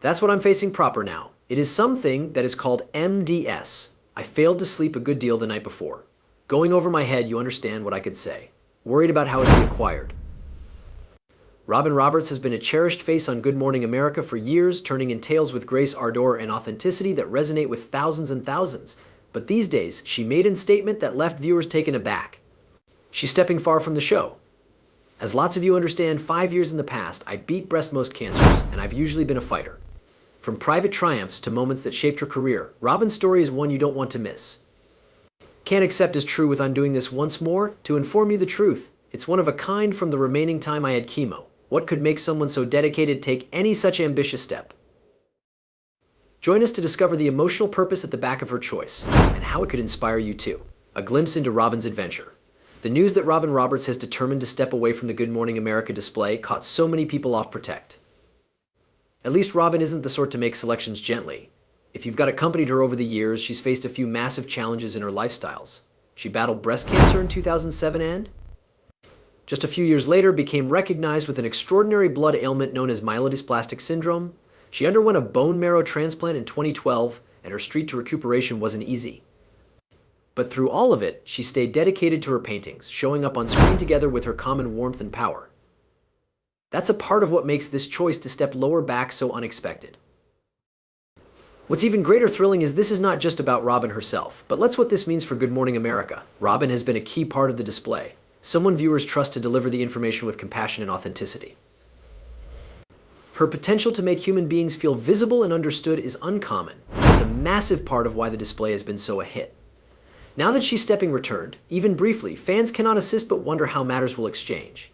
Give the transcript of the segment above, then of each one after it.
That's what I'm facing proper now. It is something that is called MDS. I failed to sleep a good deal the night before. Going over my head, you understand what I could say. Worried about how it'd be acquired. Robin Roberts has been a cherished face on Good Morning America for years, turning in tales with grace, ardor, and authenticity that resonate with thousands and thousands. But these days, she made a statement that left viewers taken aback. She's stepping far from the show. As lots of you understand, 5 years in the past, I beat breast most cancers, and I've usually been a fighter. From private triumphs to moments that shaped her career, Robin's story is one you don't want to miss. Can't accept as true with I'm doing this once more to inform you the truth. It's one of a kind from the remaining time I had chemo. What could make someone so dedicated take any such ambitious step? Join us to discover the emotional purpose at the back of her choice, and how it could inspire you too. A glimpse into Robin's adventure. The news that Robin Roberts has determined to step away from the Good Morning America display caught so many people off protect. At least Robin isn't the sort to make selections gently. If you've got accompanied her over the years, she's faced a few massive challenges in her lifestyles. She battled breast cancer in 2007 and, just a few years later, became recognized with an extraordinary blood ailment known as myelodysplastic syndrome. She underwent a bone marrow transplant in 2012, and her street to recuperation wasn't easy. But through all of it, she stayed dedicated to her paintings, showing up on screen together with her common warmth and power. That's a part of what makes this choice to step lower back so unexpected. What's even greater thrilling is this is not just about Robin herself, but let's what this means for Good Morning America. Robin has been a key part of the display, someone viewers trust to deliver the information with compassion and authenticity. Her potential to make human beings feel visible and understood is uncommon. It's a massive part of why the display has been so a hit. Now that she's stepping returned, even briefly, fans cannot assist but wonder how matters will exchange.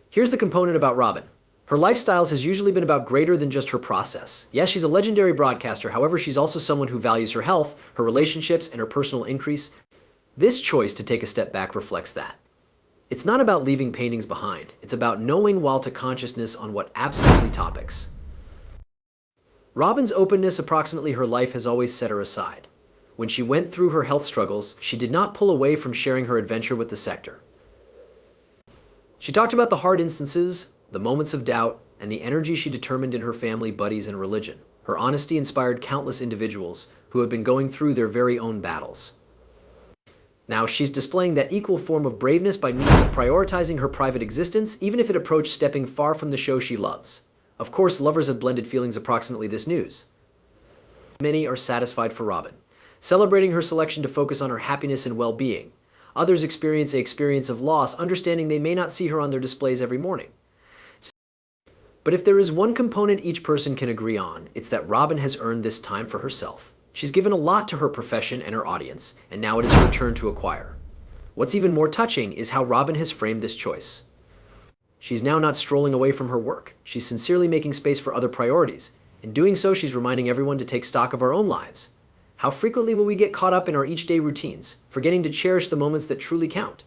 Here's the component about Robin. Her lifestyles has usually been about greater than just her process. Yes, she's a legendary broadcaster, however, she's also someone who values her health, her relationships, and her personal increase. This choice to take a step back reflects that. It's not about leaving paintings behind. It's about knowing while to consciousness on what absolutely topics. Robin's openness approximately her life has always set her aside. When she went through her health struggles, she did not pull away from sharing her adventure with the sector. She talked about the hard instances, the moments of doubt, and the energy she determined in her family, buddies, and religion. Her honesty inspired countless individuals who have been going through their very own battles. Now, she's displaying that equal form of braveness by means of prioritizing her private existence, even if it approached stepping far from the show she loves. Of course, lovers have blended feelings approximately this news. Many are satisfied for Robin, celebrating her selection to focus on her happiness and well-being. Others experience an experience of loss, understanding they may not see her on their displays every morning. But if there is one component each person can agree on, it's that Robin has earned this time for herself. She's given a lot to her profession and her audience, and now it is her turn to acquire. What's even more touching is how Robin has framed this choice. She's now not strolling away from her work. She's sincerely making space for other priorities. In doing so, she's reminding everyone to take stock of our own lives. How frequently will we get caught up in our each-day routines, forgetting to cherish the moments that truly count?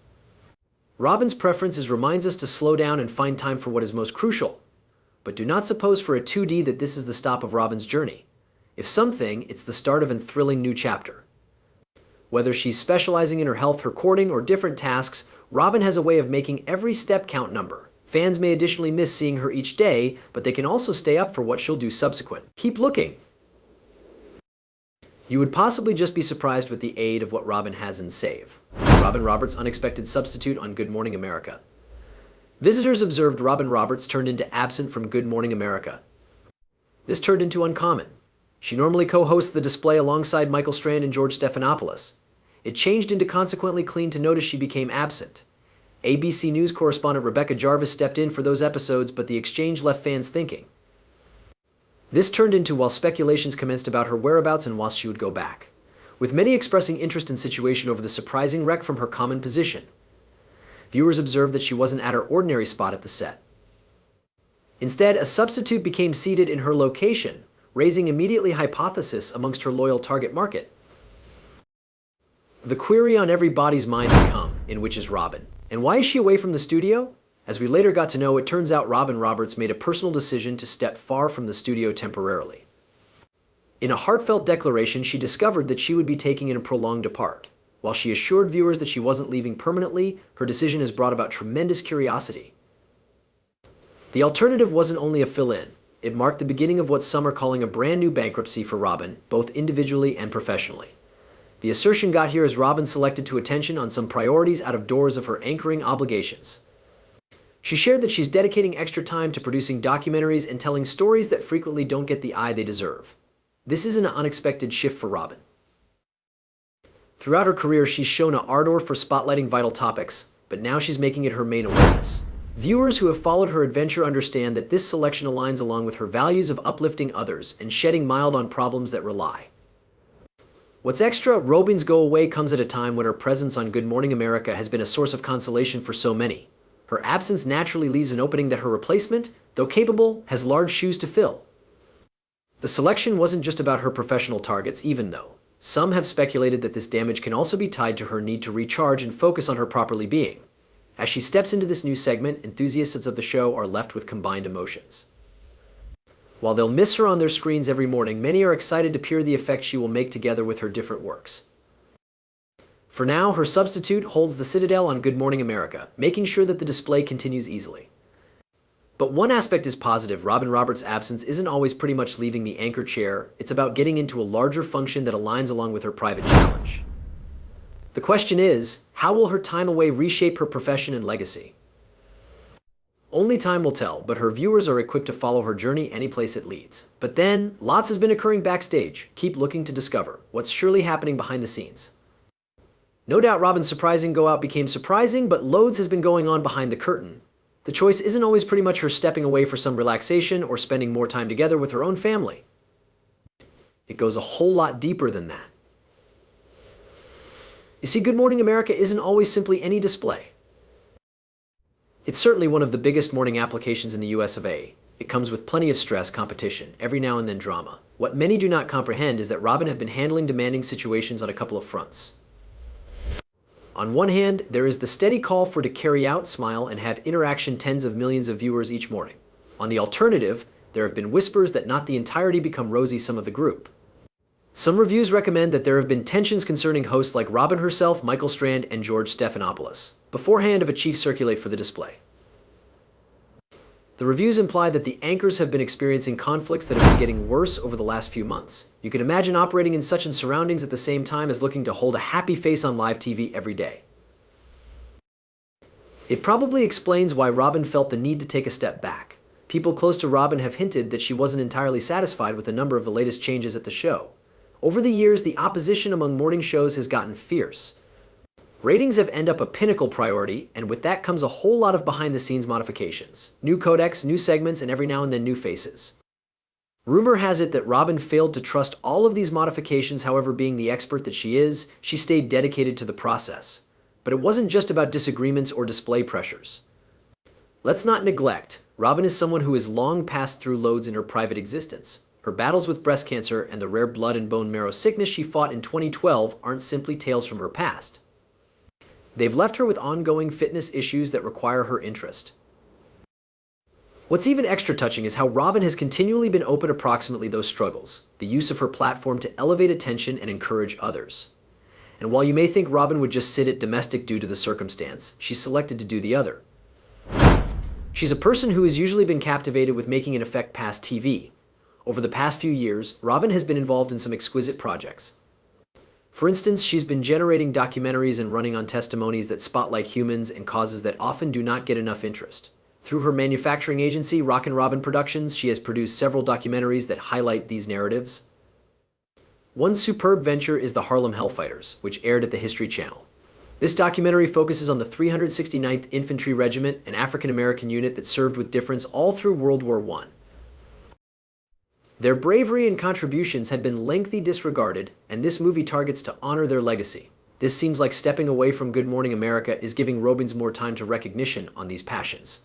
Robin's preference reminds us to slow down and find time for what is most crucial. But do not suppose for a 2D that this is the stop of Robin's journey. If something, it's the start of a thrilling new chapter. Whether she's specializing in her health, her courting, or different tasks, Robin has a way of making every step count number. Fans may additionally miss seeing her each day, but they can also stay up for what she'll do subsequent. Keep looking. You would possibly just be surprised with the aid of what Robin has in Save. Robin Roberts' unexpected substitute on Good Morning America. Visitors observed Robin Roberts turned into absent from Good Morning America. This turned into uncommon. She normally co-hosts the display alongside Michael Strand and George Stephanopoulos. It changed into consequently clean to notice she became absent. ABC News correspondent Rebecca Jarvis stepped in for those episodes, but the exchange left fans thinking. This turned into while speculations commenced about her whereabouts and whilst she would go back, with many expressing interest in situation over the surprising wreck from her common position. Viewers observed that she wasn't at her ordinary spot at the set. Instead, a substitute became seated in her location, raising immediately hypothesis amongst her loyal target market. The query on everybody's mind became, in which is Robin? And why is she away from the studio? As we later got to know, it turns out Robin Roberts made a personal decision to step far from the studio temporarily. In a heartfelt declaration, she discovered that she would be taking a prolonged depart. While she assured viewers that she wasn't leaving permanently, her decision has brought about tremendous curiosity. The alternative wasn't only a fill-in. It marked the beginning of what some are calling a brand new bankruptcy for Robin, both individually and professionally. The assertion got here as Robin selected to attention on some priorities out of doors of her anchoring obligations. She shared that she's dedicating extra time to producing documentaries and telling stories that frequently don't get the eye they deserve. This is an unexpected shift for Robin. Throughout her career, she's shown an ardor for spotlighting vital topics, but now she's making it her main awareness. Viewers who have followed her adventure understand that this selection aligns along with her values of uplifting others and shedding mild on problems that rely. What's extra, Robin's go away comes at a time when her presence on Good Morning America has been a source of consolation for so many. Her absence naturally leaves an opening that her replacement, though capable, has large shoes to fill. The selection wasn't just about her professional targets, even though some have speculated that this damage can also be tied to her need to recharge and focus on her properly being. As she steps into this new segment, enthusiasts of the show are left with combined emotions. While they'll miss her on their screens every morning, many are excited to peer the effect she will make together with her different works. For now, her substitute holds the Citadel on Good Morning America, making sure that the display continues easily. But one aspect is positive. Robin Roberts' absence isn't always pretty much leaving the anchor chair. It's about getting into a larger function that aligns along with her private challenge. The question is, how will her time away reshape her profession and legacy? Only time will tell, but her viewers are equipped to follow her journey any place it leads. But then, lots has been occurring backstage. Keep looking to discover what's surely happening behind the scenes. No doubt Robin's surprising go out became surprising, but loads has been going on behind the curtain. The choice isn't always pretty much her stepping away for some relaxation or spending more time together with her own family. It goes a whole lot deeper than that. You see, Good Morning America isn't always simply any display. It's certainly one of the biggest morning applications in the US of A. It comes with plenty of stress, competition, every now and then drama. What many do not comprehend is that Robin has been handling demanding situations on a couple of fronts. On one hand, there is the steady call for to carry out, smile, and have interaction tens of millions of viewers each morning. On the alternative, there have been whispers that not the entirety become rosy some of the group. Some reviews recommend that there have been tensions concerning hosts like Robin herself, Michael Strand, and George Stephanopoulos, beforehand of a chief circulate for the display. The reviews imply that the anchors have been experiencing conflicts that have been getting worse over the last few months. You can imagine operating in such surroundings at the same time as looking to hold a happy face on live TV every day. It probably explains why Robin felt the need to take a step back. People close to Robin have hinted that she wasn't entirely satisfied with a number of the latest changes at the show. Over the years, the opposition among morning shows has gotten fierce. Ratings have ended up a pinnacle priority, and with that comes a whole lot of behind-the-scenes modifications. New codecs, new segments, and every now and then new faces. Rumor has it that Robin failed to trust all of these modifications, however, being the expert that she is, she stayed dedicated to the process. But it wasn't just about disagreements or display pressures. Let's not neglect, Robin is someone who has long passed through loads in her private existence. Her battles with breast cancer and the rare blood and bone marrow sickness she fought in 2012 aren't simply tales from her past. They've left her with ongoing fitness issues that require her interest. What's even extra touching is how Robin has continually been open approximately those struggles, the use of her platform to elevate attention and encourage others. And while you may think Robin would just sit at domestic due to the circumstance, she selected to do the other. She's a person who has usually been captivated with making an effect past TV. Over the past few years, Robin has been involved in some exquisite projects. For instance, she's been generating documentaries and running on testimonies that spotlight humans and causes that often do not get enough interest. Through her manufacturing agency, Rockin' Robin Productions, she has produced several documentaries that highlight these narratives. One superb venture is The Harlem Hellfighters, which aired at the History Channel. This documentary focuses on the 369th Infantry Regiment, an African-American unit that served with difference all through World War I. Their bravery and contributions had been lengthy disregarded, and this movie targets to honor their legacy. This seems like stepping away from Good Morning America is giving Robins more time to recognition on these passions.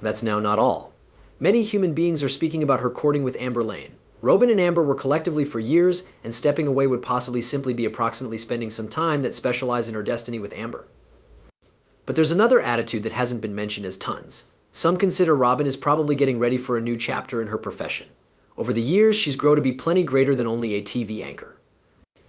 That's now not all. Many human beings are speaking about her courting with Amber Lane. Robin and Amber were collectively for years, and stepping away would possibly simply be approximately spending some time that specialize in her destiny with Amber. But there's another attitude that hasn't been mentioned as tons. Some consider Robin is probably getting ready for a new chapter in her profession. Over the years, she's grown to be plenty greater than only a TV anchor.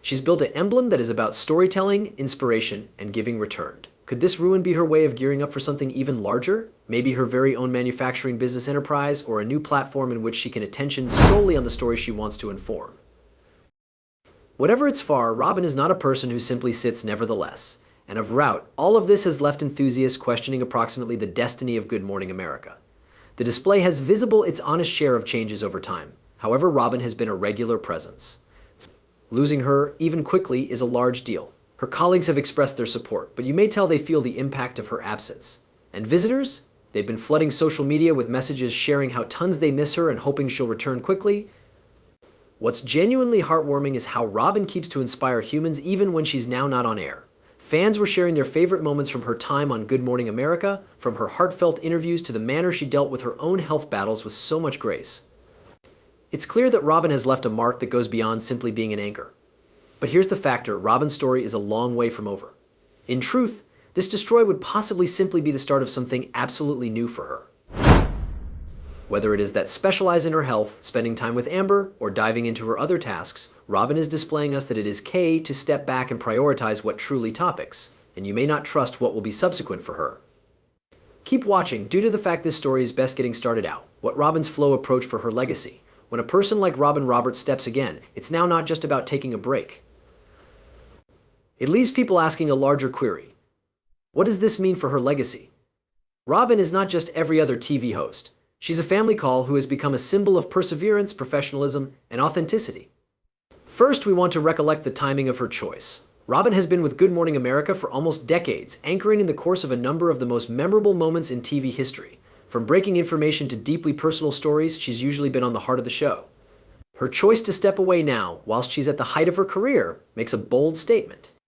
She's built an emblem that is about storytelling, inspiration, and giving returned. Could this ruin be her way of gearing up for something even larger? Maybe her very own manufacturing business enterprise or a new platform in which she can attention solely on the story she wants to inform. Whatever its far, Robin is not a person who simply sits nevertheless. And of route, all of this has left enthusiasts questioning approximately the destiny of Good Morning America. The display has visible its honest share of changes over time. However, Robin has been a regular presence. Losing her, even quickly, is a large deal. Her colleagues have expressed their support, but you may tell they feel the impact of her absence. And visitors? They've been flooding social media with messages sharing how tons they miss her and hoping she'll return quickly. What's genuinely heartwarming is how Robin keeps to inspire humans even when she's now not on air. Fans were sharing their favorite moments from her time on Good Morning America, from her heartfelt interviews to the manner she dealt with her own health battles with so much grace. It's clear that Robin has left a mark that goes beyond simply being an anchor. But here's the factor, Robin's story is a long way from over. In truth, this destroy would possibly simply be the start of something absolutely new for her. Whether it is that specialize in her health, spending time with Amber, or diving into her other tasks, Robin is displaying us that it is okay to step back and prioritize what truly topics, and you may not trust what will be subsequent for her. Keep watching due to the fact this story is best getting started out, what Robin's flow approach for her legacy. When a person like Robin Roberts steps again, it's now not just about taking a break. It leaves people asking a larger query. What does this mean for her legacy? Robin is not just every other TV host. She's a family call who has become a symbol of perseverance, professionalism, and authenticity. First, we want to recollect the timing of her choice. Robin has been with Good Morning America for almost decades, anchoring in the course of a number of the most memorable moments in TV history. From breaking information to deeply personal stories, she's usually been on the heart of the show. Her choice to step away now, whilst she's at the height of her career, makes a bold statement.